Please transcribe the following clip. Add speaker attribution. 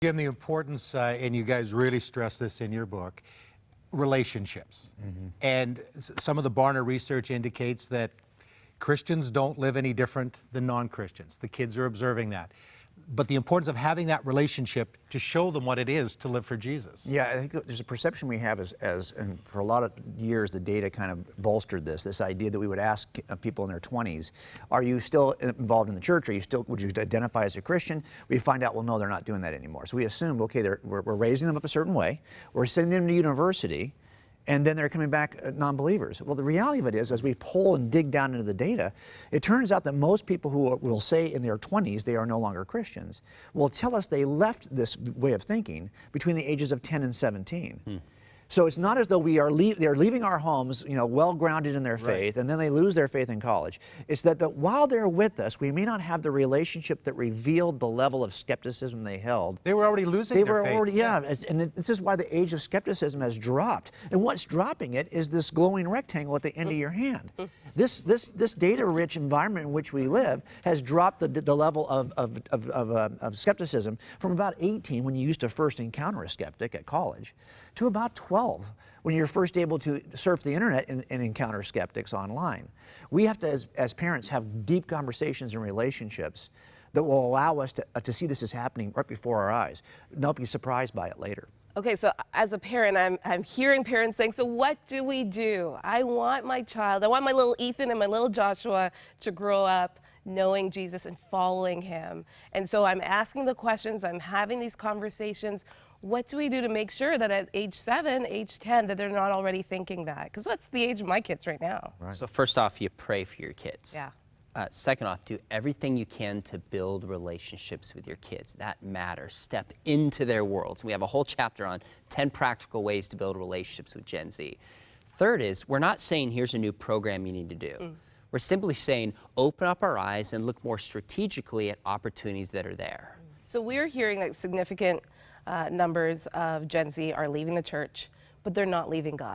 Speaker 1: Jim, the importance, and you guys really stress this in your book, relationships. And some of the WARNER research indicates that Christians don't live any different than non-Christians. The kids are observing that. But the importance of having that relationship to show them what it is to live for Jesus.
Speaker 2: Yeah, I think there's a perception we have and for a lot of years the data kind of bolstered this idea that we would ask people in their 20s, are you still involved in the church? Would you identify as a Christian? We find out, well, no, they're not doing that anymore. So we assumed, okay, we're raising them up a certain way, we're sending them to university, and then they're coming back non-believers. Well, the reality of it is, as we pull and dig down into the data, it turns out that most people who will say in their 20s they are no longer Christians will tell us they left this way of thinking between the ages of 10 and 17. So it's not as though they're leaving our homes, well grounded in their faith, and then they lose their faith in college. It's that while they're with us, we may not have the relationship that revealed the level of skepticism they held.
Speaker 1: They were already losing their faith.
Speaker 2: And this is why the age of skepticism has dropped. And what's dropping it is this glowing rectangle at the end of your hand. This data-rich environment in which we live has dropped the level of skepticism from about 18, when you used to first encounter a skeptic at college, to about 12, when you're first able to surf the internet and encounter skeptics online. We have to, as parents, have deep conversations and relationships that will allow us to see this is happening right before our eyes, not be surprised by it later.
Speaker 3: Okay, so as a parent, I'm hearing parents saying, so what do we do? I want my child, I want my little Ethan and my little Joshua to grow up knowing Jesus and following him. And so I'm asking the questions, I'm having these conversations. What do we do to make sure that at age 7, age 10, that they're not already thinking that? Because that's the age of my kids right now.
Speaker 4: Right. So first off, you pray for your kids.
Speaker 3: Yeah.
Speaker 4: Second off, do everything you can to build relationships with your kids. That matters. Step into their worlds. We have a whole chapter on 10 practical ways to build relationships with Gen Z. Third is, we're not saying here's a new program you need to do. We're simply saying open up our eyes and look more strategically at opportunities that are there.
Speaker 3: So we're hearing that significant numbers of Gen Z are leaving the church, but they're not leaving God.